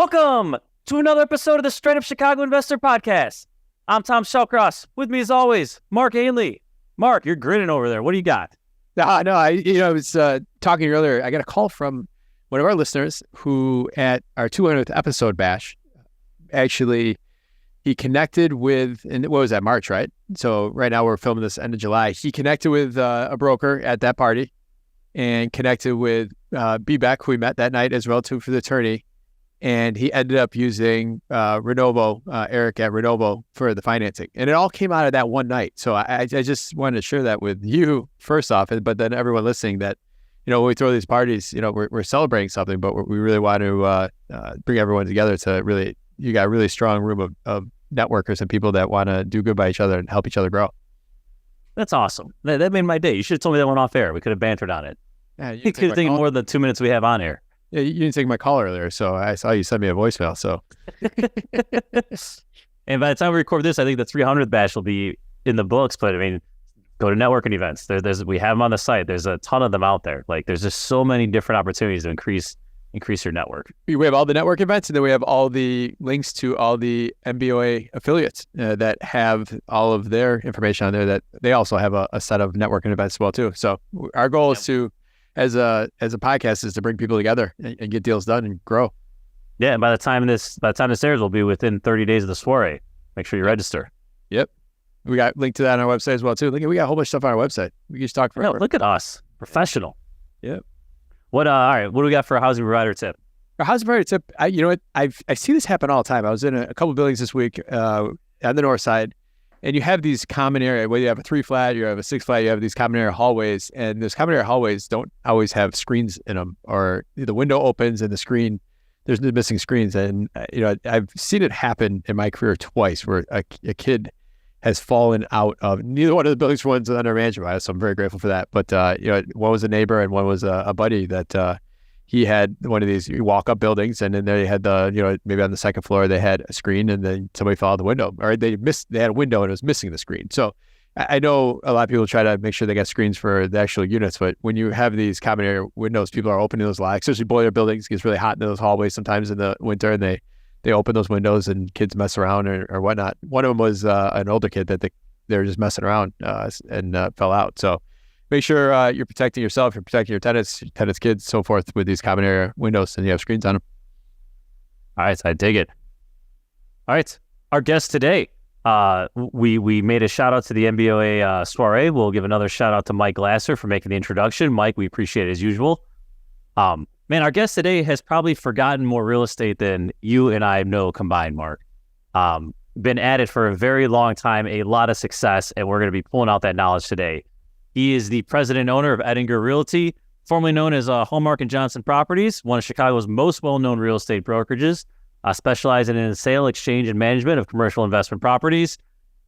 Welcome to another episode of the Straight Up Chicago Investor Podcast. I'm Tom Shellcross. With me, as always, Mark Ainley. Mark, you're grinning over there. What do you got? No, I was talking earlier. I got a call from one of our listeners who, at our 200th episode bash, actually, he connected with, and what was that, March, right? So right now we're filming this end of July. He connected with a broker at that party and connected with B-Beck, who we met that night as well, too, for the attorney. And he ended up using Renovo, Eric at Renovo, for the financing. And it all came out of that one night. So I just wanted to share that with you, first off, but then everyone listening that, when we throw these parties, we're celebrating something, but we really want to bring everyone together to really, you got a really strong room of networkers and people that want to do good by each other and help each other grow. That's awesome. That made my day. You should have told me that one off air. We could have bantered on it. Yeah, you could have taken more than 2 minutes we have on air. Yeah, you didn't take my call earlier, so I saw you send me a voicemail. So, and by the time we record this, I think the 300th bash will be in the books. But I mean, go to networking events. We have them on the site. There's a ton of them out there. Like, there's just so many different opportunities to increase your network. We have all the network events, and then we have all the links to all the MBOA affiliates that have all of their information on there. That they also have a set of networking events as well too. So our goal is to, as a podcast, is to bring people together and get deals done and grow. Yeah, and by the time this airs, will be within 30 days of the soiree. Make sure you register. Yep, we got linked to that on our website as well too. Look, we got a whole bunch of stuff on our website. We can just talk forever. Yeah, look at us, professional. Yep. All right, what do we got for a housing provider tip? A housing provider tip. I see this happen all the time. I was in a couple of buildings this week on the north side. And you have these common area, whether you have a 3-flat, you have a 6-flat, you have these common area hallways, and those common area hallways don't always have screens in them, or the window opens and the screen, there's no missing screens. And, I've seen it happen in my career twice where a kid has fallen out of neither one of the buildings ones under management. So I'm very grateful for that. But, one was a neighbor and one was a buddy that he had one of these walk-up buildings, and then they had maybe on the second floor they had a screen, and then somebody fell out the window, or they had a window and it was missing the screen. So I know a lot of people try to make sure they got screens for the actual units, but when you have these common area windows, people are opening those lots, especially boiler buildings. It gets really hot in those hallways sometimes in the winter, and they open those windows and kids mess around or whatnot. One of them was an older kid that they were just messing around and fell out. So make sure you're protecting yourself, you're protecting your tenants, kids, so forth, with these common area windows, and you have screens on them. All right, I dig it. All right, our guest today, we made a shout out to the MBOA soiree. We'll give another shout out to Mike Glasser for making the introduction. Mike, we appreciate it as usual. Man, our guest today has probably forgotten more real estate than you and I know combined, Mark. Been at it for a very long time, a lot of success, and we're going to be pulling out that knowledge today. He is the president and owner of Ettinger Realty, formerly known as Hallmark & Johnson Properties, one of Chicago's most well-known real estate brokerages, specializing in the sale, exchange, and management of commercial investment properties.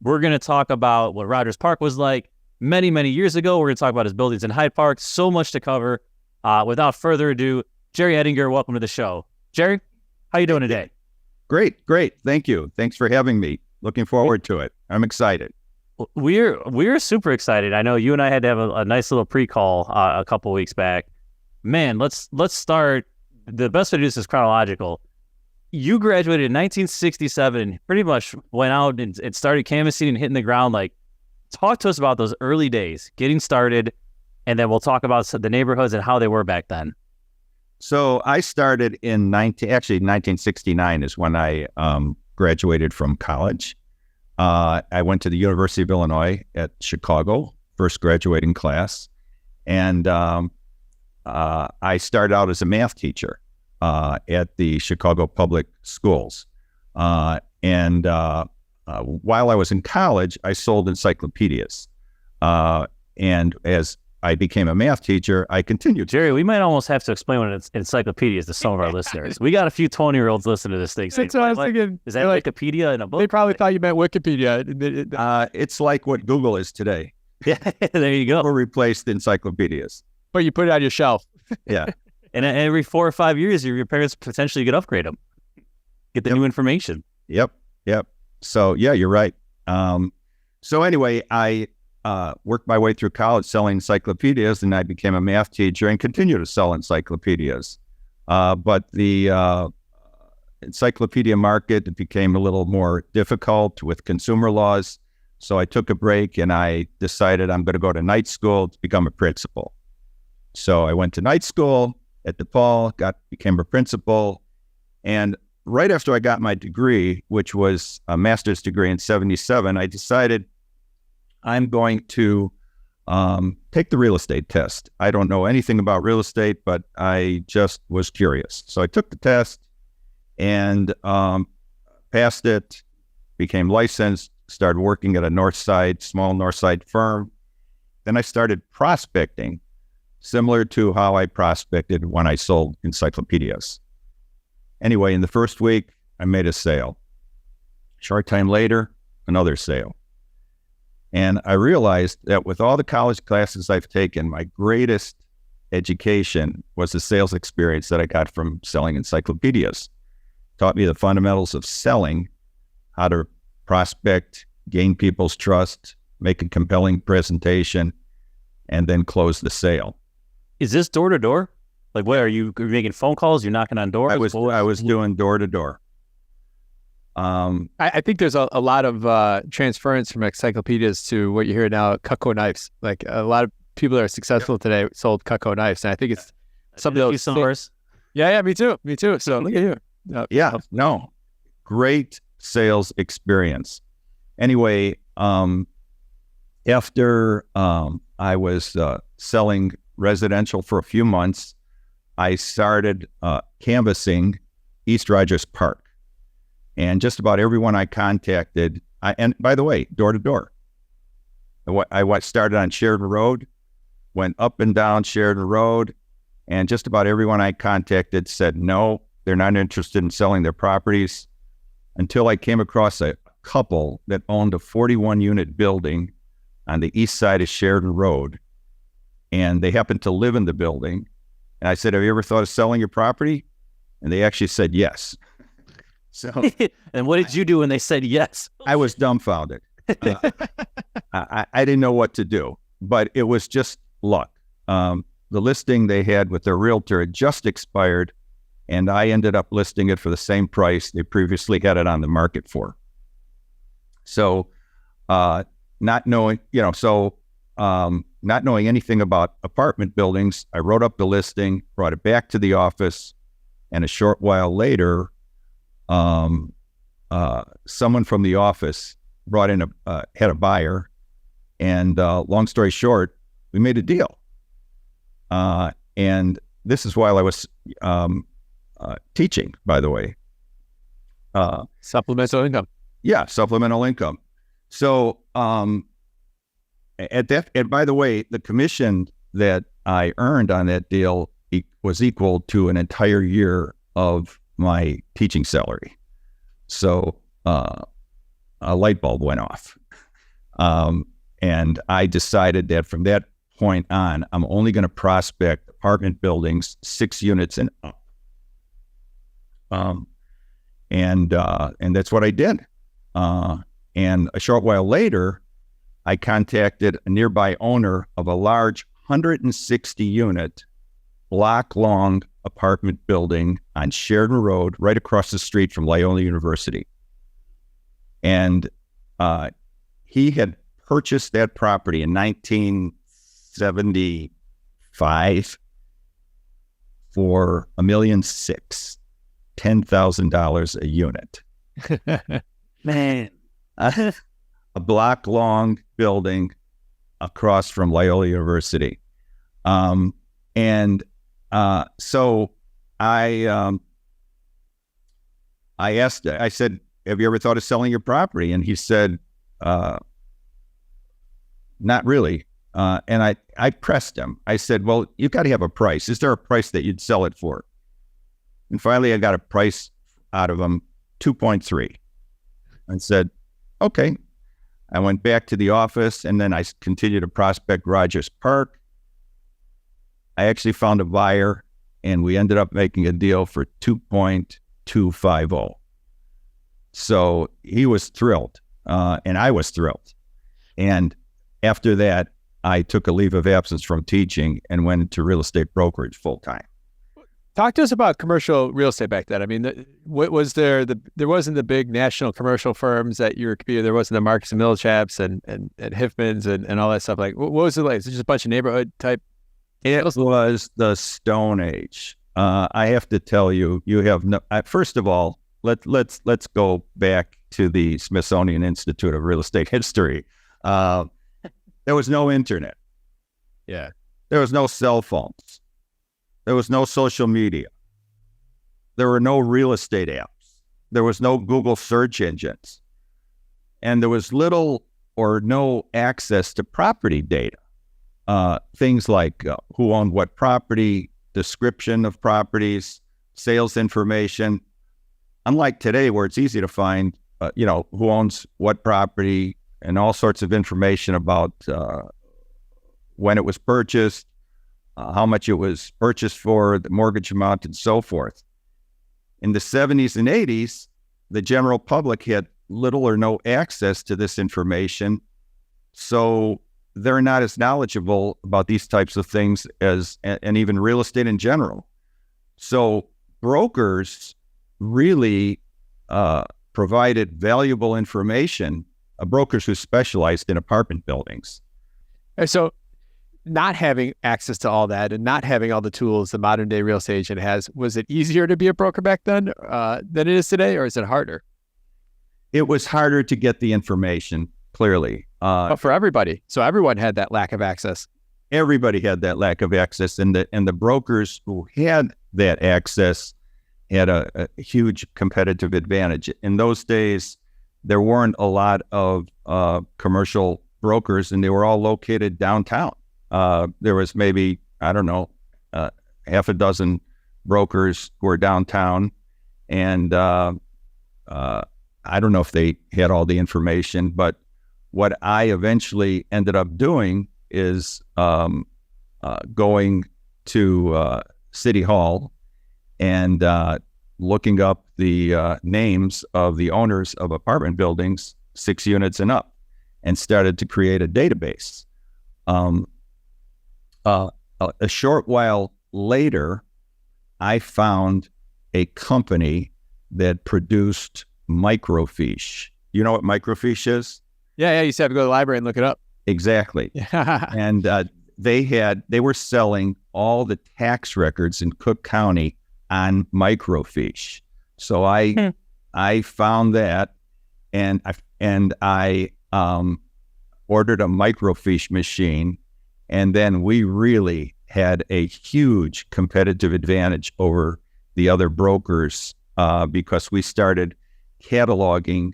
We're going to talk about what Rogers Park was like many, many years ago. We're going to talk about his buildings in Hyde Park. So much to cover. Without further ado, Jerry Ettinger, welcome to the show. Jerry, how you doing today? Great. Thank you. Thanks for having me. Looking forward to it. I'm excited. We're super excited. I know you and I had to have a nice little pre-call a couple weeks back. Man, let's start. The best way to do this is chronological. You graduated in 1967 and pretty much went out and started canvassing and hitting the ground. Like, talk to us about those early days, getting started, and then we'll talk about the neighborhoods and how they were back then. So I started in 1969 is when I graduated from college. I went to the University of Illinois at Chicago, first graduating class. And I started out as a math teacher at the Chicago Public Schools. And while I was in college, I sold encyclopedias. And as I became a math teacher, I continued. Jerry, we might almost have to explain what an encyclopedia is to some of our listeners. We got a few 20-year-olds listening to this thing. That's what I was thinking. Is that like Wikipedia in a book? They probably thought you meant Wikipedia. It's like what Google is today. Yeah, there you go. Or replaced encyclopedias. But you put it on your shelf. Yeah. And every 4 or 5 years, your parents potentially could upgrade them. Get the new information. Yep. So, yeah, you're right. So anyway, I worked my way through college selling encyclopedias, and I became a math teacher and continue to sell encyclopedias. But encyclopedia market, it became a little more difficult with consumer laws. So I took a break and I decided I'm going to go to night school to become a principal. So I went to night school at DePaul, became a principal. And right after I got my degree, which was a master's degree in 1977, I decided I'm going to take the real estate test. I don't know anything about real estate, but I just was curious. So I took the test and passed it, became licensed, started working at a small North Side firm. Then I started prospecting, similar to how I prospected when I sold encyclopedias. Anyway, in the first week, I made a sale. Short time later, another sale. And I realized that with all the college classes I've taken, my greatest education was the sales experience that I got from selling encyclopedias. Taught me the fundamentals of selling, how to prospect, gain people's trust, make a compelling presentation, and then close the sale. Is this door to door? Like, what are you making phone calls? You're knocking on doors? I was doing door to door. I think there's a lot of transference from encyclopedias to what you hear now, 𝗥𝗲𝗃𝗃𝗃 knives. Like a lot of people that are successful today sold 𝗥𝗲𝗃𝗃 knives, and I think it's something else. Yeah, me too. So look at you. No, great sales experience. Anyway, after I was selling residential for a few months, I started canvassing East Rogers Park. And just about everyone I contacted, and by the way, door to door. I started on Sheridan Road, went up and down Sheridan Road, and just about everyone I contacted said no, they're not interested in selling their properties, until I came across a couple that owned a 41-unit building on the east side of Sheridan Road, and they happened to live in the building. And I said, have you ever thought of selling your property? And they actually said yes. So, and what did you do when they said yes? I was dumbfounded. I didn't know what to do, but it was just luck. The listing they had with their realtor had just expired, and I ended up listing it for the same price they previously had it on the market for. So, not knowing anything about apartment buildings, I wrote up the listing, brought it back to the office, and a short while later, someone from the office brought in had a buyer, and long story short, we made a deal. And this is while I was teaching, by the way. Supplemental income. Yeah, supplemental income. So and by the way, the commission that I earned on that deal was equal to an entire year of my teaching salary. So a light bulb went off. And I decided that from that point on, I'm only going to prospect apartment buildings 6 units and up. And that's what I did. And a short while later, I contacted a nearby owner of a large 160-unit block-long apartment building on Sheridan Road, right across the street from Loyola University. And he had purchased that property in 1975 for $1.6 million, $10,000 a unit. Man. A block-long building across from Loyola University. So I asked, I said, have you ever thought of selling your property? And he said, not really. And I pressed him. I said, well, you've got to have a price. Is there a price that you'd sell it for? And finally, I got a price out of him, 2.3. And said, okay. I went back to the office, and then I continued to prospect Rogers Park. I actually found a buyer, and we ended up making a deal for 2.250. So he was thrilled, and I was thrilled. And after that, I took a leave of absence from teaching and went into real estate brokerage full time. Talk to us about commercial real estate back then. I mean, what was there? There wasn't the big national commercial firms that you were competing. There wasn't the Marcus and Millichaps and Hiffmans and all that stuff. Like, what was it like? Is it just a bunch of neighborhood type? It was the Stone Age. I have to tell you, you have no. First of all, let's go back to the Smithsonian Institute of Real Estate History. There was no internet. Yeah. There was no cell phones. There was no social media. There were no real estate apps. There was no Google search engines. And there was little or no access to property data. Things like who owned what property, description of properties, sales information. Unlike today, where it's easy to find, who owns what property and all sorts of information about when it was purchased, how much it was purchased for, the mortgage amount, and so forth. In the 70s and 80s, the general public had little or no access to this information, so they're not as knowledgeable about these types of things and even real estate in general. So brokers really provided valuable information, brokers who specialized in apartment buildings. And so not having access to all that and not having all the tools the modern day real estate agent has, was it easier to be a broker back then than it is today, or is it harder? It was harder to get the information, clearly. But for everybody. So everyone had that lack of access. Everybody had that lack of access, and the brokers who had that access had a huge competitive advantage. In those days, there weren't a lot of commercial brokers, and they were all located downtown. There was maybe, half a dozen brokers who were downtown, and I don't know if they had all the information, but what I eventually ended up doing is going to City Hall and looking up the names of the owners of apartment buildings, 6 units and up, and started to create a database. A short while later, I found a company that produced microfiche. You know what microfiche is? Yeah. You used to have to go to the library and look it up. Exactly. And they were selling all the tax records in Cook County on microfiche. So I found that, and I ordered a microfiche machine, and then we really had a huge competitive advantage over the other brokers because we started cataloging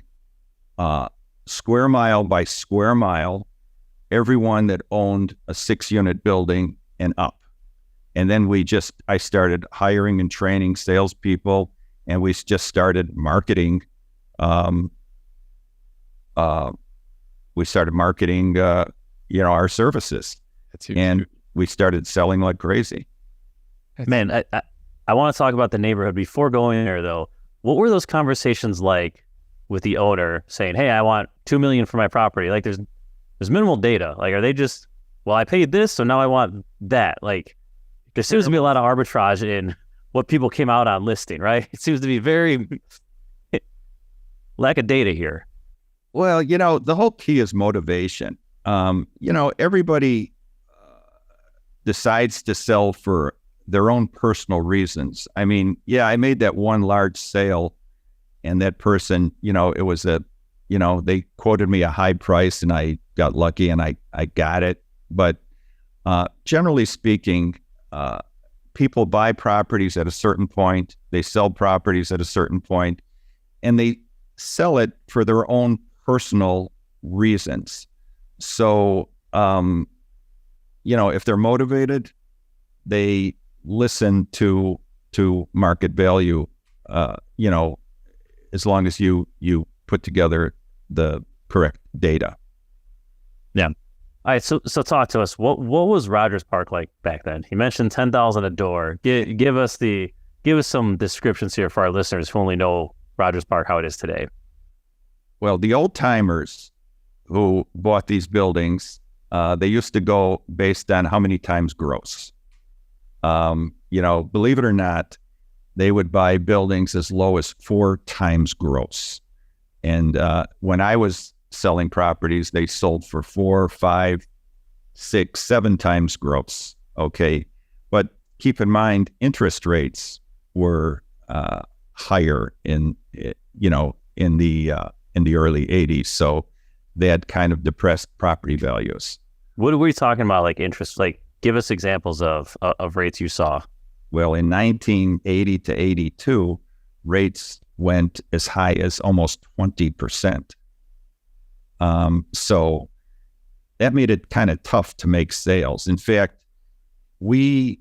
square mile by square mile everyone that owned a 6-unit building and up. And then I started hiring and training salespeople, and we just started marketing. We started marketing, our services. And we started selling like crazy. Man, I want to talk about the neighborhood. Before going there, though, what were those conversations like with the owner saying, hey, I want $2 million for my property? Like, there's minimal data. Like, are they just, well, I paid this, so now I want that? Like, there seems to be a lot of arbitrage in what people came out on listing, right? It seems to be very lack of data here. Well, the whole key is motivation. Everybody decides to sell for their own personal reasons. I mean, yeah, I made that one large sale, and that person, it was they quoted me a high price, and I got lucky and I got it. But generally speaking, people buy properties at a certain point, they sell properties at a certain point, and they sell it for their own personal reasons. So, if they're motivated, they listen to market value, as long as you put together the correct data. Yeah. All right. So talk to us. What was Rogers Park like back then? You mentioned $10,000 a door. Give us some descriptions here for our listeners who only know Rogers Park, how it is today. Well, the old timers who bought these buildings, they used to go based on how many times gross. Believe it or not, they would buy buildings as low as 4 times gross. And when I was selling properties, they sold for 4, 5, 6, 7 times gross. Okay. But keep in mind, interest rates were higher in the early 80s. So they had kind of depressed property values. What are we talking about? Like interest, like give us examples of rates you saw. Well, in 1980 to 82, rates went as high as almost 20%. So that made it kind of tough to make sales. In fact, we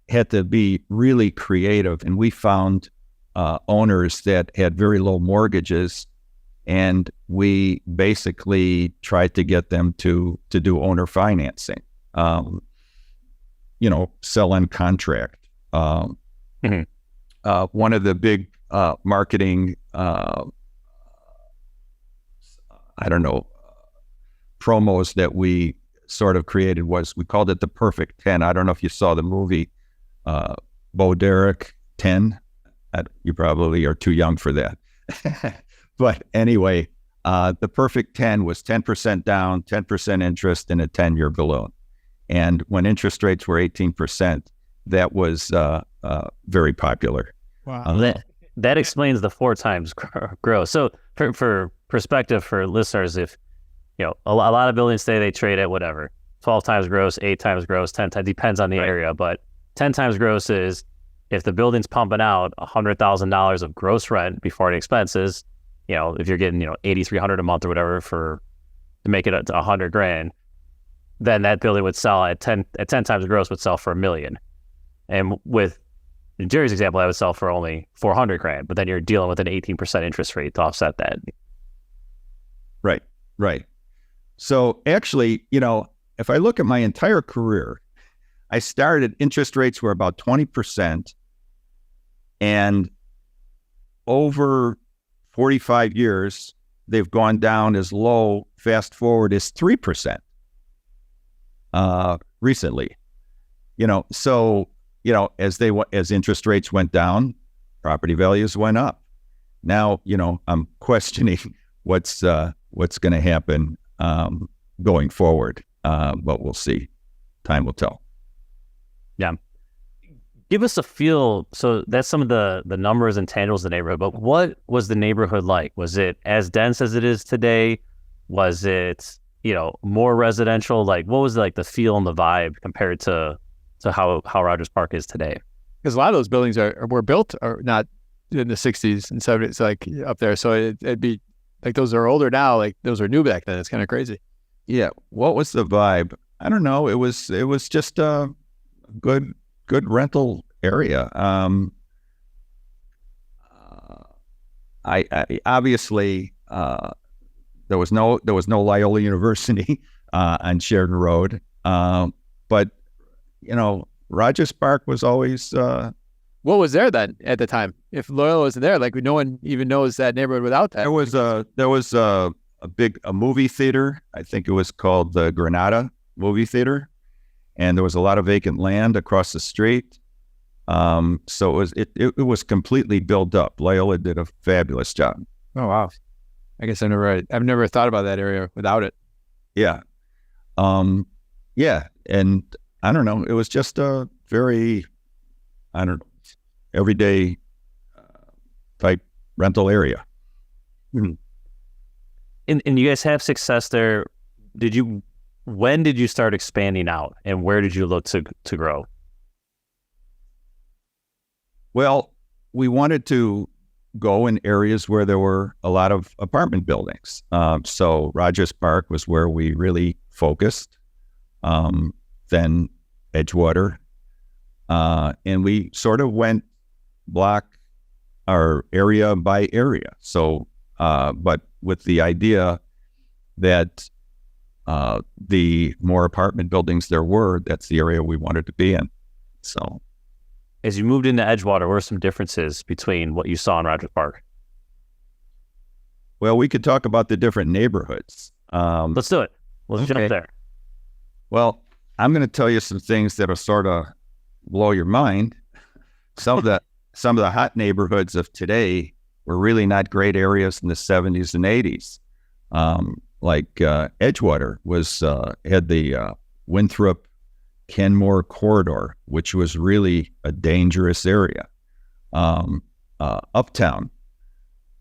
had to be really creative, and we found owners that had very low mortgages, and we basically tried to get them to do owner financing, sell on contract. One of the big marketing, promos that we sort of created was, we called it the Perfect 10. I don't know if you saw the movie 𝗥𝗲𝗹𝘁 You probably are too young for that. But anyway, the Perfect 10 was 10% down, 10% interest, and a 10-year balloon. And when interest rates were 18%, that was very popular. Wow. That explains the 4 times growth. So for perspective for listeners, if a lot of buildings today, they trade at whatever 12 times gross, 8 times gross, 10 times, depends on the area, but 10 times gross is if the building's pumping out $100,000 of gross rent before any expenses. If you're getting $8,300 a month or whatever to make it to $100,000, then that building would sell at 10 times gross, would sell for $1 million. And with Jerry's example, that would sell for only $400,000, but then you're dealing with an 18% interest rate to offset that. Right. So actually, if I look at my entire career, I started, interest rates were about 20%, and over 45 years, they've gone down as low, fast forward, as 3% recently. As interest rates went down, property values went up. Now, I'm questioning what's going to happen going forward, but we'll see. Time will tell. Yeah. Give us a feel. So that's some of the numbers and tangibles of the neighborhood, but what was the neighborhood like? Was it as dense as it is today? Was it, more residential? Like, what was like the feel and the vibe compared to how Rogers Park is today? Because a lot of those buildings were built or not in the 60s and 70s, like up there. So it'd be like those are older now. Like those are new back then. It's kind of crazy. Yeah. What was the vibe? I don't know. It was just a good rental area. I obviously there was no Loyola University on Sheridan Road, but Rogers Park was always. What was there then at the time? If Loyola wasn't there, like no one even knows that neighborhood without that. There was a movie theater. I think it was called the 𝗥𝗲𝗹𝘁 movie theater, and there was a lot of vacant land across the street. So it was completely built up. Loyola did a fabulous job. Oh wow! I guess I've never thought about that area without it. Yeah, yeah, and I don't know. It was just a very, everyday type rental area. Mm-hmm. And you guys have success there. When did you start expanding out, and where did you look to grow? Well, we wanted to go in areas where there were a lot of apartment buildings. So Rogers Park was where we really focused. Then Edgewater, and we sort of went block our area by area. So, but with the idea that the more apartment buildings there were, that's the area we wanted to be in. So, as you moved into Edgewater, what were some differences between what you saw in Rogers Park? Well, we could talk about the different neighborhoods. Let's do it. Let's jump there. Well, I'm going to tell you some things that are sort of blow your mind. Some of the hot neighborhoods of today were really not great areas in the 70s and 80s. Like Edgewater had the Winthrop Kenmore corridor, which was really a dangerous area. Uptown,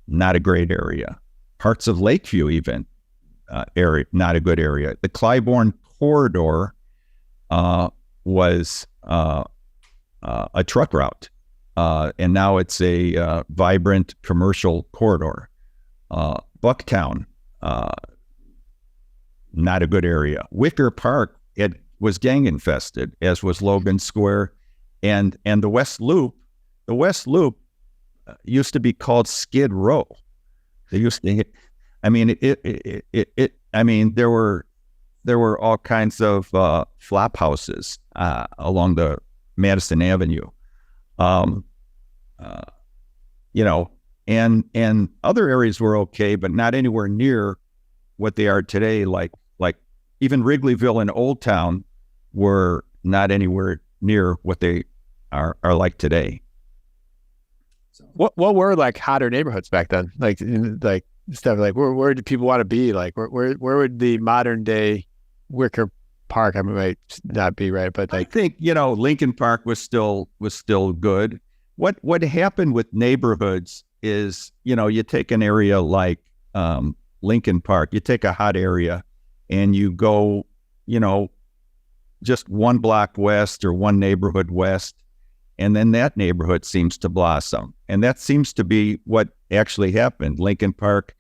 not a great area. Parts of Lakeview even, area, not a good area. The Clybourne corridor was a truck route, and now it's a vibrant commercial corridor. Bucktown, not a good area. Wicker Park, it was gang infested, as was Logan Square, and the West Loop. The West Loop used to be called Skid Row. They used to, I mean, there were all kinds of flop houses along the Madison Avenue, and other areas were okay, but not anywhere near what they are today. Like even Wrigleyville and Old Town were not anywhere near what they are like today. What were like hotter neighborhoods back then? Like stuff like where did people want to be? Like where would the modern day Wicker Park? I mean, might not be right, but like, I think Lincoln Park was still good. What happened with neighborhoods is you take an area like Lincoln Park, you take a hot area, and you go just one block west or one neighborhood west. And then that neighborhood seems to blossom. And that seems to be what actually happened. Lincoln Park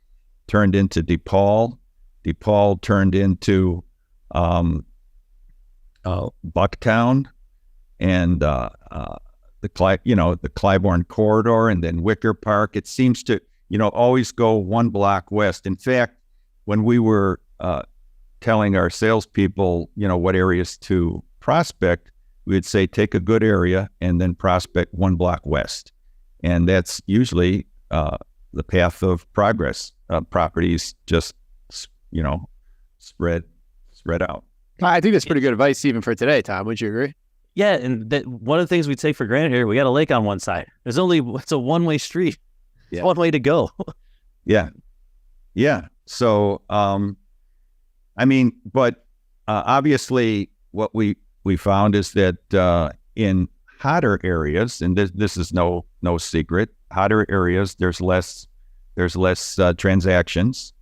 turned into DePaul. DePaul turned into Bucktown, and the Clybourne corridor, and then Wicker Park. It seems to, always go one block west. In fact, when we were telling our salespeople, what areas to prospect, we would say, take a good area and then prospect one block west. And that's usually the path of progress. Properties just, spread out. I think that's pretty good advice even for today, Tom. Would you agree? Yeah, and one of the things we take for granted here, we got a lake on one side. It's a one-way street. It's one way to go. Yeah. So, but obviously what we found is that in hotter areas, and this is no secret, hotter areas, there's less transactions.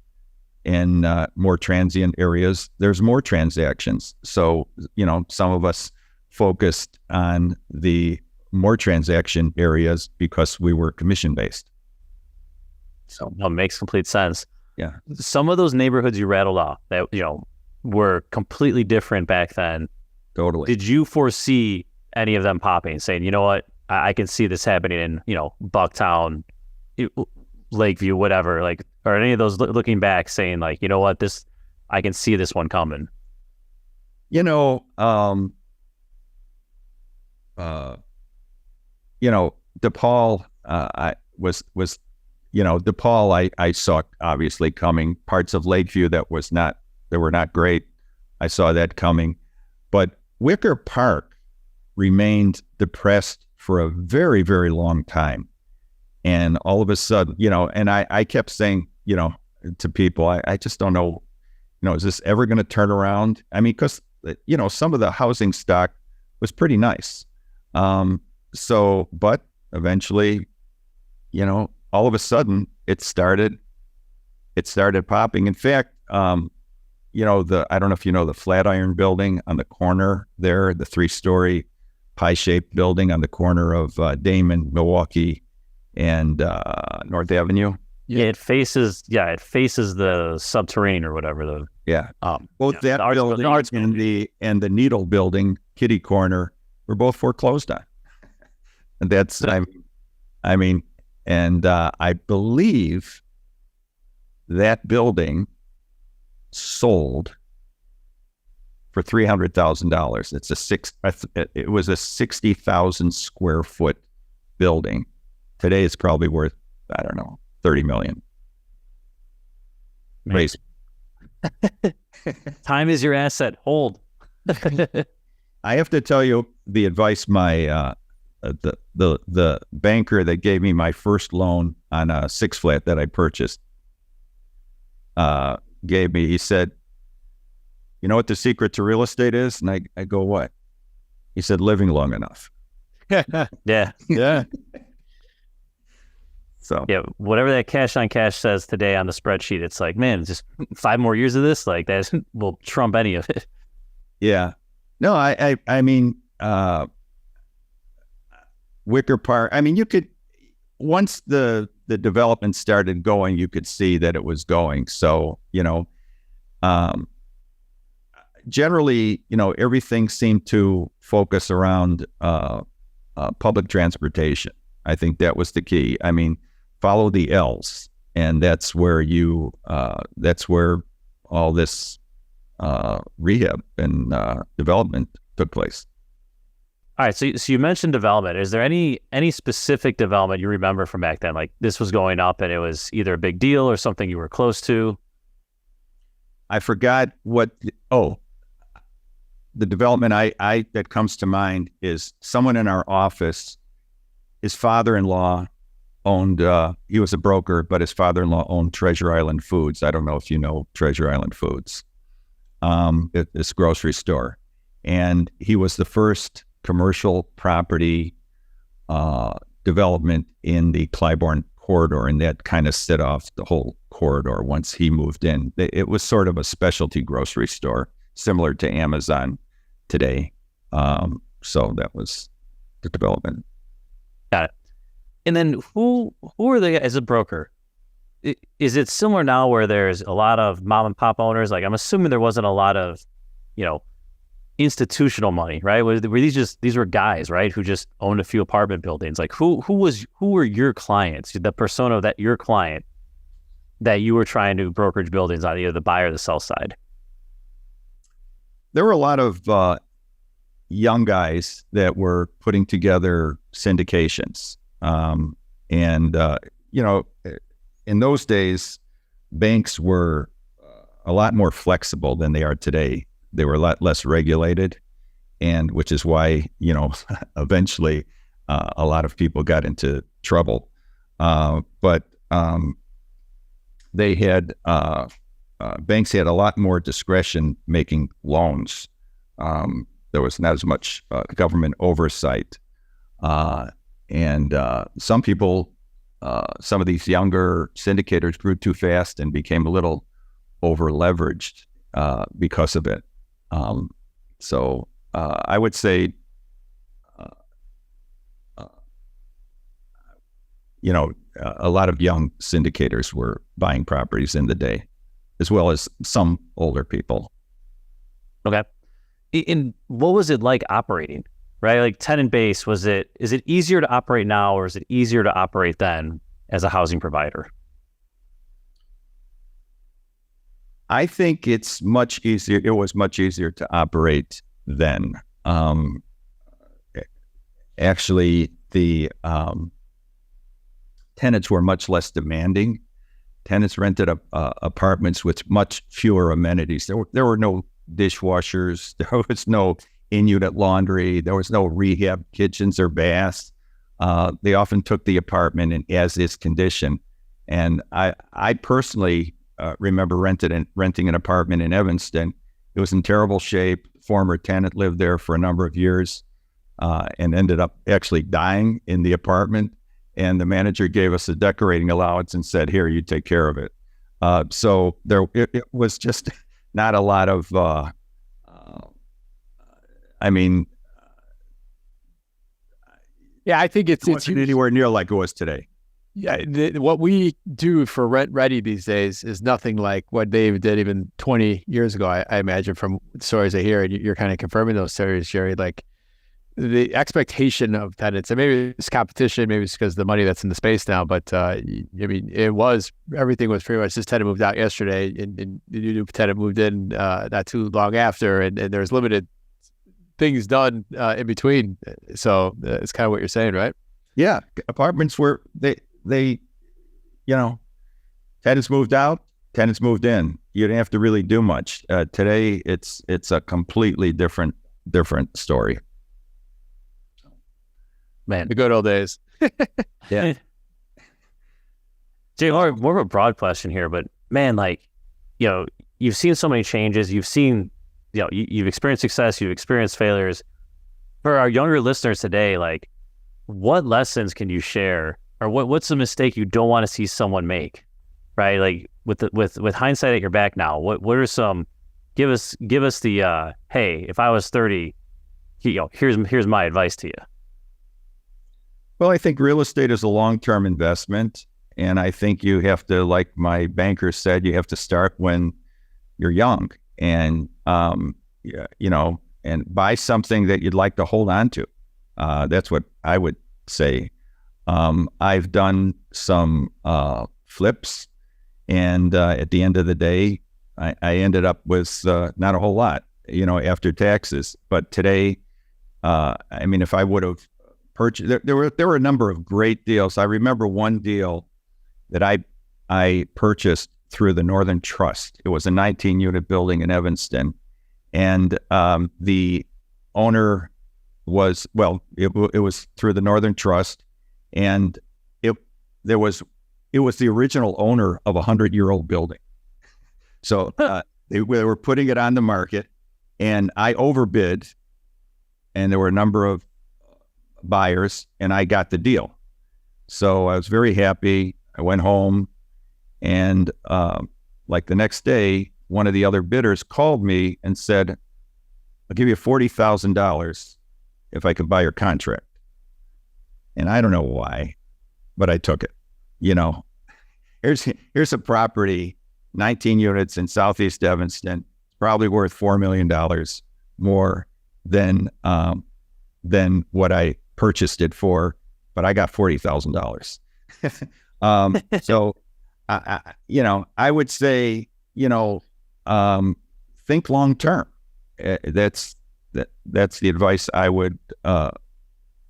In more transient areas, there's more transactions. So, some of us focused on the more transaction areas because we were commission-based. So it makes complete sense. Yeah. Some of those neighborhoods you rattled off that, were completely different back then. Totally. Did you foresee any of them popping, saying, you know what, I can see this happening in, Bucktown, Lakeview, whatever, like, or any of those looking back saying like, you know what, I can see this one coming? DePaul, DePaul, I saw obviously coming. Parts of Lakeview that were not great, I saw that coming. But Wicker Park remained depressed for a very, very long time. And all of a sudden, and I kept saying, to people, I just don't know, is this ever going to turn around? I mean, because, some of the housing stock was pretty nice. But eventually, all of a sudden it started popping. In fact, I don't know if the Flatiron building on the corner there, the 3-story pie-shaped building on the corner of Damon, Milwaukee, and North Avenue. Yeah, it faces the subterranean or whatever. Both that building and the Needle building, Kitty Corner, were both foreclosed on. And that's I believe that building sold for $300,000. It was a 60,000 square foot building. Today it's probably worth, I don't know, 30 million. Crazy. Time is your asset. Hold. I have to tell you the advice my the banker that gave me my first loan on a 6-flat that I purchased gave me. He said, "You know what the secret to real estate is?" And I go, "What?" He said, "Living long enough." Yeah. Yeah. So Yeah, whatever that cash on cash says today on the spreadsheet, it's like, man, just 5 more years of this, like that will trump any of it. yeah, no, I mean, 𝗥𝗲𝗹𝗁 Park. I mean, you could once the development started going, you could see that it was going. So generally, everything seemed to focus around public transportation. I think that was the key. I mean, follow the L's, and that's where that's where all this rehab and development took place. All right, so you mentioned development. Is there any specific development you remember from back then? Like this was going up and it was either a big deal or something you were close to? I forgot what. The development I that comes to mind is someone in our office. His father-in-law owned. He was a broker, but his father-in-law owned Treasure Island Foods. I don't know if you know Treasure Island Foods. This grocery store, and he was the first commercial property development in the Claiborne corridor, and that kind of set off the whole corridor once he moved in. It was sort of a specialty grocery store, similar to Amazon today. So that was the development. Got it. And then who are they as a broker? Is it similar now where there's a lot of mom and pop owners? Like I'm assuming there wasn't a lot of, institutional money, right? Were these were guys, right, who just owned a few apartment buildings? Like who were your clients? The persona of that your client that you were trying to brokerage buildings on, either the buy or the sell side? There were a lot of young guys that were putting together syndications. In those days, banks were a lot more flexible than they are today. They were a lot less regulated, and which is why, eventually a lot of people got into trouble. But they had, banks had a lot more discretion making loans. There was not as much government oversight. And some people, some of these younger syndicators grew too fast and became a little over leveraged because of it. So I would say, a lot of young syndicators were buying properties in the day, as well as some older people. Okay. And what was it like operating, right? Like tenant base, is it easier to operate now, or is it easier to operate then as a housing provider? I think it's much easier. It was much easier to operate then. Actually, the tenants were much less demanding. Tenants rented apartments with much fewer amenities. There were no dishwashers. There was no in-unit laundry. There was no rehab kitchens or baths. They often took the apartment in as-is condition. And I personally remember renting an apartment in Evanston. It was in terrible shape. Former tenant lived there for a number of years and ended up actually dying in the apartment. And the manager gave us a decorating allowance and said, "Here, you take care of it." So it was just not a lot of, Yeah, I think it wasn't anywhere near like it was today. Yeah, what we do for Rent Ready these days is nothing like what Dave did even 20 years ago. I imagine from stories I hear, and you're kind of confirming those stories, Jerry. Like the expectation of tenants, and maybe it's competition, maybe it's because of the money that's in the space now. But everything was pretty much, this tenant moved out yesterday, and the new tenant moved in not too long after, and there's limited things done in between. So it's kind of what you're saying, right? Yeah, apartments were tenants moved out, tenants moved in. You didn't have to really do much. Today, it's a completely different different story. Man, The good old days. Yeah. Jay, more of a broad question here, but man, like, you've seen so many changes. You've seen, you've experienced success, you've experienced failures. For our younger listeners today, like, what lessons can you share, or what's the mistake you don't want to see someone make, right? Like, with hindsight at your back now, what are some? Give us the hey, if I was 30, here's my advice to you. Well, I think real estate is a long-term investment. And I think you have to, like my banker said, you have to start when you're young and, and buy something that you'd like to hold on to. That's what I would say. I've done some flips, and at the end of the day, I ended up with not a whole lot, after taxes. But today, if I would have purchased, there were a number of great deals. I remember one deal that I purchased through the Northern Trust. It was a 19-unit building in Evanston, and the owner was, it was through the Northern Trust, and it was the original owner of a 100-year-old building. So they were putting it on the market, and I overbid, and there were a number of buyers, and I got the deal. So I was very happy. I went home, and like the next day, one of the other bidders called me and said, "I'll give you $40,000 if I could buy your contract." And I don't know why, but I took it. Here's a property, 19 units in Southeast Evanston, probably worth $4 million more than what I purchased it for, but I got $40,000. So, I would say, think long term. That's the advice I would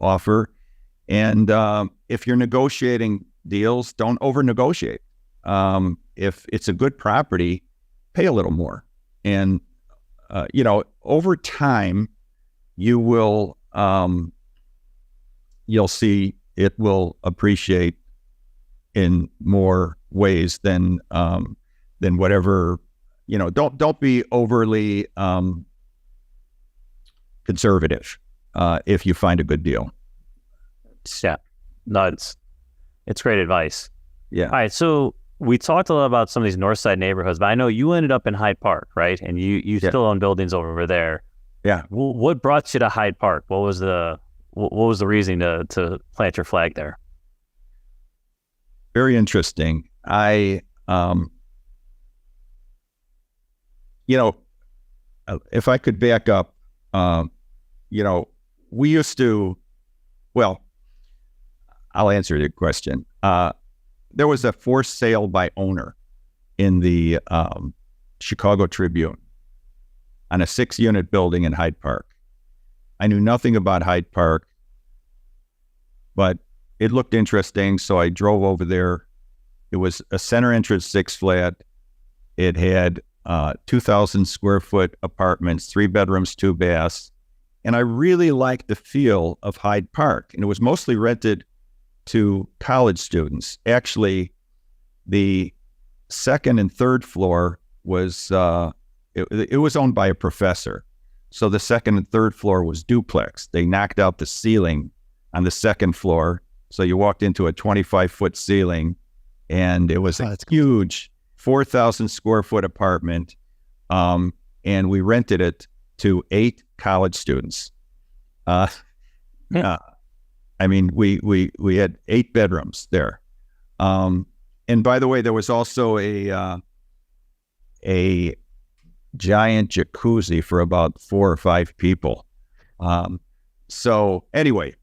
offer. And if you're negotiating deals, don't over negotiate. If it's a good property, pay a little more. And over time, you'll see it will appreciate in more ways than whatever, don't be overly conservative if you find a good deal. Yeah, no, it's great advice. Yeah. All right, so we talked a lot about some of these north side neighborhoods, but I know you ended up in Hyde Park, right? And you still own buildings over there. Yeah. What brought you to Hyde Park? What was the reason to plant your flag there? Very interesting. If I could back up, we used to, I'll answer your question. There was a for sale by owner in the Chicago Tribune on a 6-unit building in Hyde Park. I knew nothing about Hyde Park, but it looked interesting, so I drove over there. It was a center entrance 6-flat. It had 2,000 square foot apartments, 3 bedrooms, 2 baths. And I really liked the feel of Hyde Park. And it was mostly rented to college students. Actually, the second and third floor was, it was owned by a professor. So the second and third floor was duplex. They knocked out the ceiling on the second floor. So you walked into a 25-foot ceiling, and it was a huge 4,000 square foot apartment. And we rented it to 8 college students. We had 8 bedrooms there. And by the way, there was also a giant jacuzzi for about 4 or 5 people. So anyway,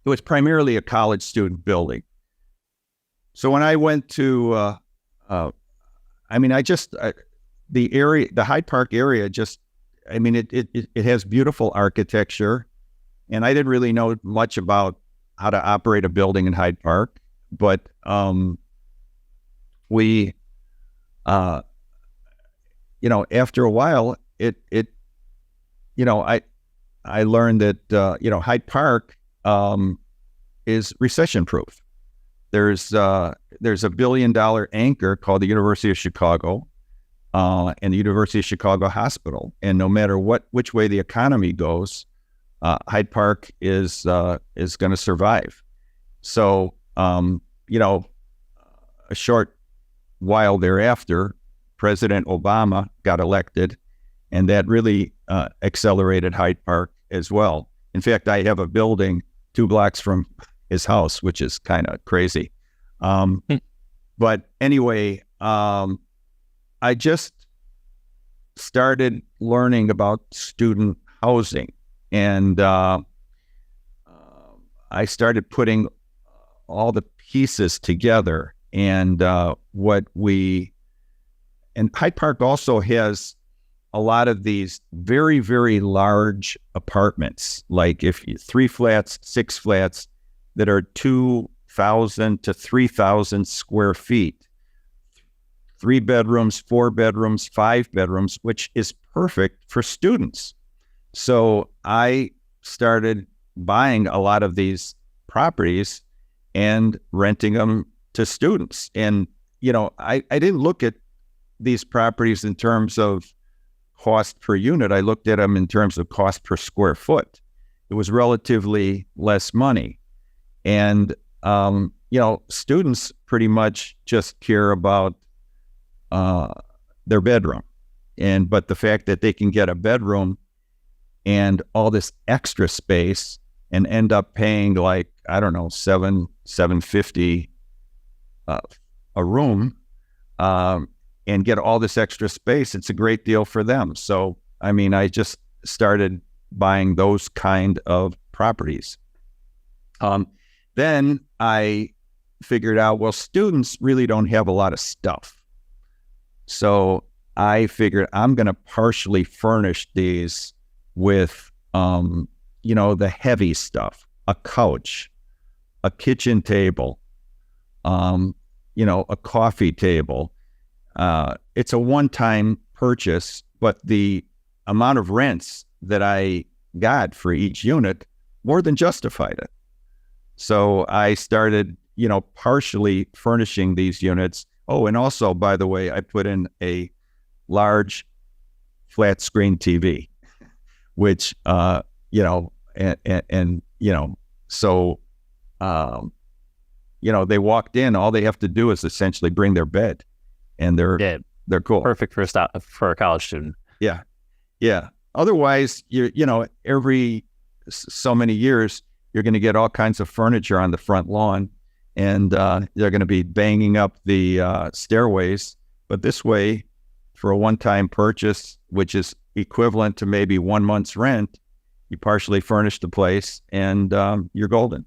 it was primarily a college student building. So when I went to, the area, the Hyde Park area, it has beautiful architecture, and I didn't really know much about how to operate a building in Hyde Park, but after a while, I learned that, Hyde Park is recession proof. There's a $1 billion anchor called the University of Chicago and the University of Chicago Hospital. And no matter which way the economy goes, Hyde Park is going to survive. So, a short while thereafter, President Obama got elected, and that really accelerated Hyde Park as well. In fact, I have a building 2 blocks from his house, which is kind of crazy. But anyway, I just started learning about student housing, and I started putting all the pieces together. And and Hyde Park also has a lot of these very, very large apartments, like 3 flats, 6 flats that are 2,000 to 3,000 square feet, 3 bedrooms, 4 bedrooms, 5 bedrooms, which is perfect for students. So I started buying a lot of these properties and renting them to students. And, I didn't look at these properties in terms of cost per unit. I looked at them in terms of cost per square foot. It was relatively less money. And, students pretty much just care about their bedroom. But the fact that they can get a bedroom and all this extra space and end up paying $750 a room, and get all this extra space, it's a great deal for them. So, I just started buying those kind of properties. Then I figured out, well, students really don't have a lot of stuff. So I figured I'm going to partially furnish these with, the heavy stuff, a couch, a kitchen table, a coffee table. It's a one-time purchase, but the amount of rents that I got for each unit more than justified it. So I started, partially furnishing these units. Oh, and also, by the way, I put in a large flat screen TV, which, so, they walked in, all they have to do is essentially bring their bed, and they're cool. Perfect for a college student. Yeah. Otherwise, every so many years, you're going to get all kinds of furniture on the front lawn, and they're going to be banging up the stairways. But this way, for a one-time purchase, which is equivalent to maybe 1 month's rent, you partially furnish the place, and you're golden.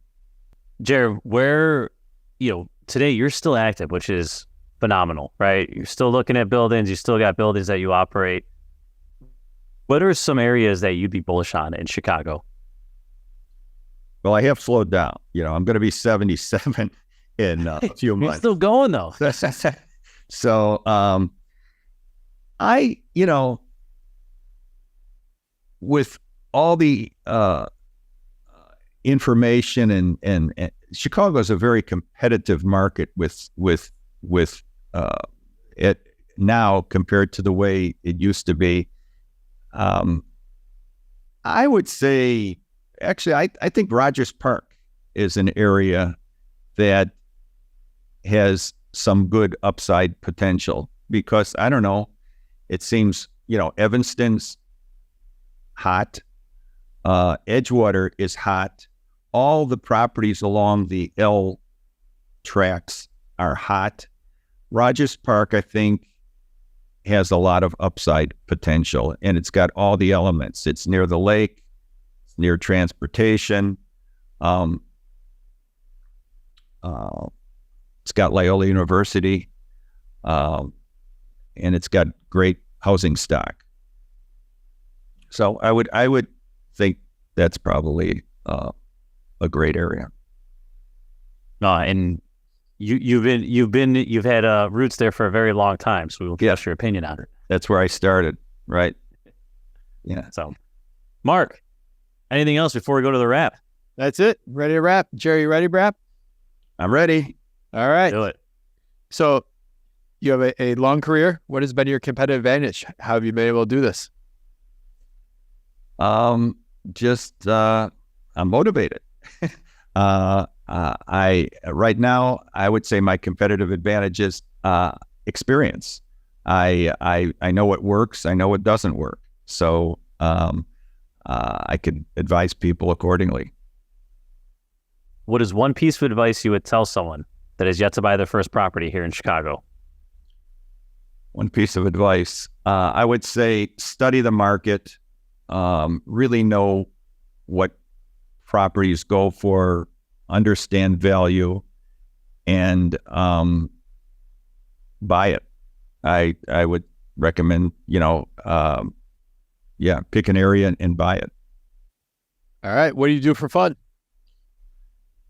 Jared, where, today you're still active, which is phenomenal, right? You're still looking at buildings. You still got buildings that you operate. What are some areas that you'd be bullish on in Chicago? Well, I have slowed down. I'm going to be 77 in a few months. You're still going, though. So, with all the information and Chicago is a very competitive market with it now compared to the way it used to be. I would say, actually, I think Rogers Park is an area that has some good upside potential because, I don't know, it seems, Evanston's hot, Edgewater is hot, all the properties along the L tracks are hot. Rogers Park, I think, has a lot of upside potential, and it's got all the elements. It's near the lake, it's near transportation. It's got Loyola University, and it's got great housing stock. So I would think that's probably a great area. And you've had roots there for a very long time, so we'll get your opinion on it. That's where I started, right? Yeah. So, Mark, Anything else before we go to the wrap? That's it. Ready to wrap. Jerry, you ready to wrap? I'm ready. All right. Do it. So you have a long career. What has been your competitive advantage? How have you been able to do this? I'm motivated. Right now, I would say my competitive advantage is experience. I know what works. I know what doesn't work. So I could advise people accordingly. What is one piece of advice you would tell someone that has yet to buy their first property here in Chicago? One piece of advice, I would say study the market, really know what properties go for, understand value, and buy it. I would recommend, pick an area and buy it. All right. What do you do for fun?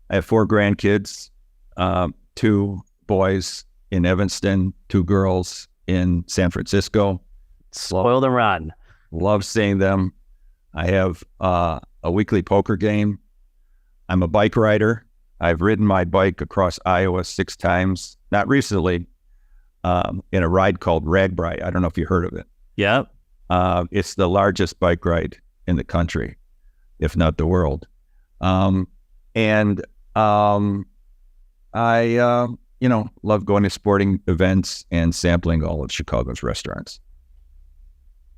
I have 4 grandkids, 2 boys in Evanston, 2 girls in San Francisco. Spoiled and rotten. Love seeing them. I have a weekly poker game. I'm a bike rider. I've ridden my bike across Iowa 6 times, not recently, in a ride called 𝗥𝗲𝗹𝘁𝗃𝗍𝗄𝗏. I don't know if you heard of it. Yeah. It's the largest bike ride in the country, if not the world. I love going to sporting events and sampling all of Chicago's restaurants.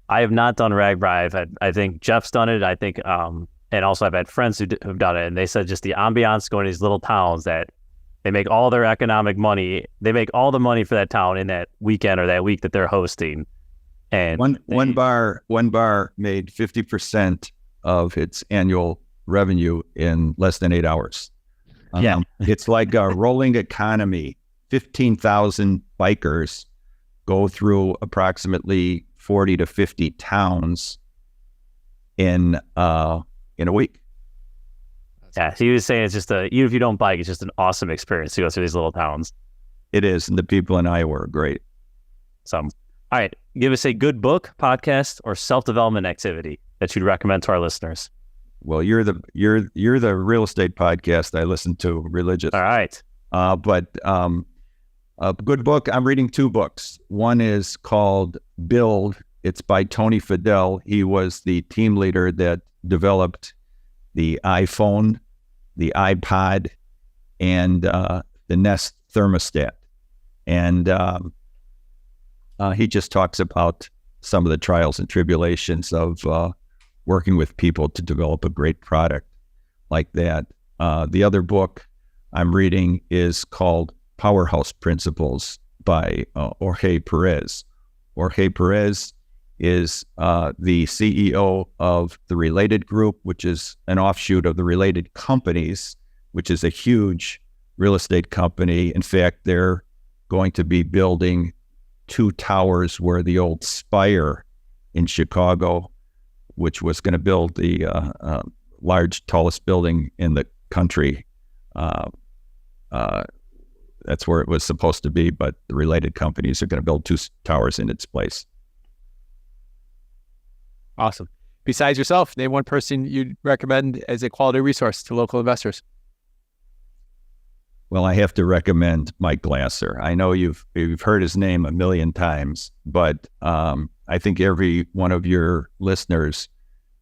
I have not done 𝗥𝗲𝗹𝘁𝗃𝗍𝗄𝗏. I think Jeff's done it. I think, and also I've had friends who've done it, and they said just the ambiance going to these little towns that they make all their economic money. They make all the money for that town in that weekend or that week that they're hosting. And one bar made 50% of its annual revenue in less than 8 hours. It's like a rolling economy. 15,000 bikers go through approximately 40 to 50 towns in a week. Yeah, he was saying it's just even if you don't bike, it's just an awesome experience to go through these little towns. It is, and the people in Iowa are great. So, all right, give us a good book, podcast, or self-development activity that you'd recommend to our listeners. Well, you're the real estate podcast I listen to religiously. All right. But a good book. I'm reading 2 books. One is called Build. It's by Tony Fadell. He was the team leader that developed the iPhone, the iPod, and the Nest thermostat. And he just talks about some of the trials and tribulations of working with people to develop a great product like that. The other book I'm reading is called Powerhouse Principles by 𝗥𝗲𝗃𝗁 𝗏. 𝗥𝗲𝗃 𝗏 is the CEO of the Related Group, which is an offshoot of the Related Companies, which is a huge real estate company. In fact, they're going to be building 2 towers where the old Spire in Chicago, which was going to build the tallest building in the country. That's where it was supposed to be, but the Related Companies are going to build 2 towers in its place. Awesome. Besides yourself, name one person you'd recommend as a quality resource to local investors. Well, I have to recommend Mike Glasser. I know you've heard his name a million times, but I think every one of your listeners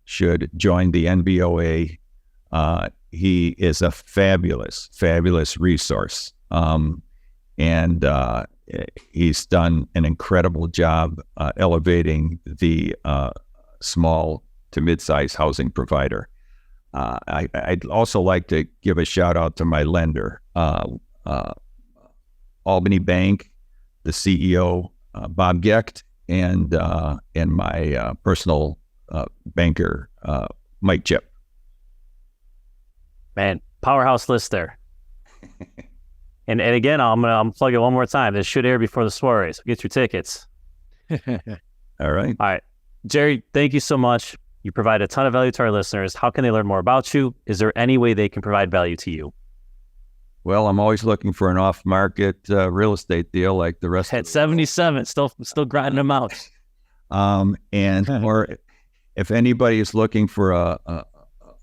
should join the NBOA. He is a fabulous, fabulous resource. And he's done an incredible job elevating the small to mid-sized housing provider. I'd also like to give a shout out to my lender, Albany Bank, the CEO, Bob Gecht, and my personal banker, Mike Chip. Man, powerhouse list there. And again, I'm gonna plug it one more time. This should air before the soiree, so get your tickets. All right. All right. Jerry, thank you so much. You provide a ton of value to our listeners. How can they learn more about you? Is there any way they can provide value to you? Well, I'm always looking for an off-market real estate deal like the rest at of the 77, still grinding them out. Or if anybody is looking for a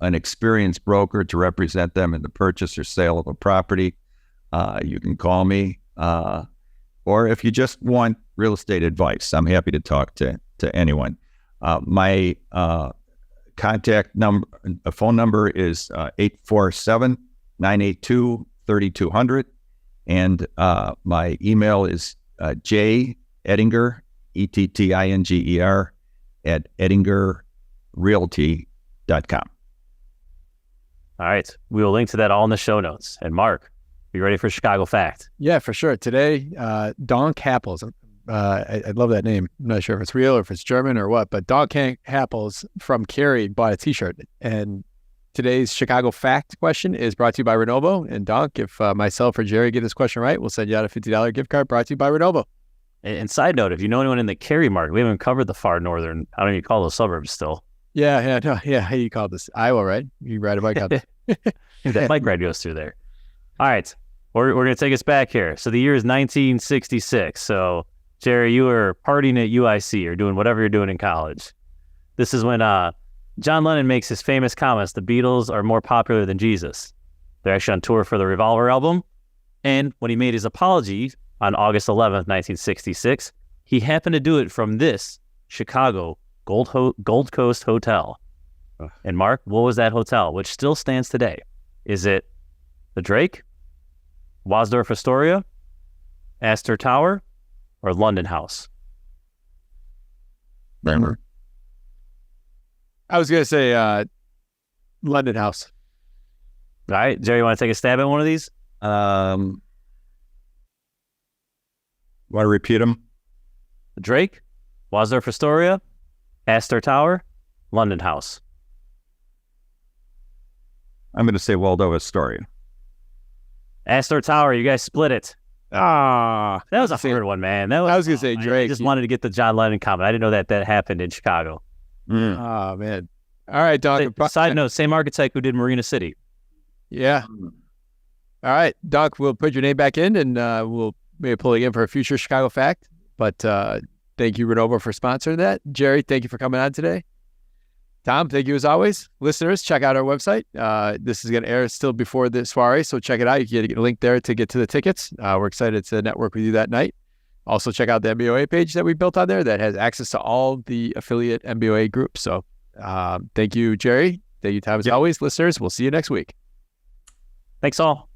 an experienced broker to represent them in the purchase or sale of a property, you can call me. Or if you just want real estate advice, I'm happy to talk to anyone. My contact number, phone number is 847-982-3200. And my email is j.ettinger, Ettinger, at 𝗥𝗲𝗹𝘁.com. All right. We will link to that all in the show notes. And Mark, you ready for Chicago Fact? Yeah, for sure. Today, 𝗥𝗲𝗃𝗄𝗃. I love that name. I'm not sure if it's real or if it's German or what, but 𝗥𝗲𝗃𝗄𝗃 from Cary bought a t-shirt. And today's Chicago Fact question is brought to you by Renovo. And Donk, if myself or Jerry get this question right, we'll send you out a $50 gift card brought to you by Renovo. And side note, if you know anyone in the Cary market, we haven't covered the far northern, I don't even call those suburbs still. Yeah. How you call this? Iowa, right? You ride a bike out there. That bike ride goes through there. All right. We're going to take us back here. So the year is 1966. So, Jerry, you were partying at UIC or doing whatever you're doing in college. This is when John Lennon makes his famous comments, the Beatles are more popular than Jesus. They're actually on tour for the Revolver album. And when he made his apology on August 11th, 1966, he happened to do it from this Chicago Gold Coast Hotel. And Mark, what was that hotel, which still stands today? Is it the Drake, Wasdorf Astoria, Astor Tower, or London House? Remember? I was going to say London House. All right, Jerry, you want to take a stab at one of these? Want to repeat them? The Drake, Wasdorf Astoria, Astor Tower, London House. I'm going to say Waldorf Astoria. Astor Tower, you guys split it. That was a hard one, man. I was going to say Drake. I just wanted to get the John Lennon comment. I didn't know that happened in Chicago. Oh, man. All right, Doc. Side note, same architect who did Marina City. Yeah. All right, Doc, we'll put your name back in and we'll maybe pull it in for a future Chicago Fact. But thank you, Renovo, for sponsoring that. Jerry, thank you for coming on today. Tom, thank you as always. Listeners, check out our website. This is going to air still before the soiree, so check it out. You can get a link there to get to the tickets. We're excited to network with you that night. Also, check out the MBOA page that we built on there that has access to all the affiliate MBOA groups. So thank you, Jerry. Thank you, Tom, as always. Listeners, we'll see you next week. Thanks all.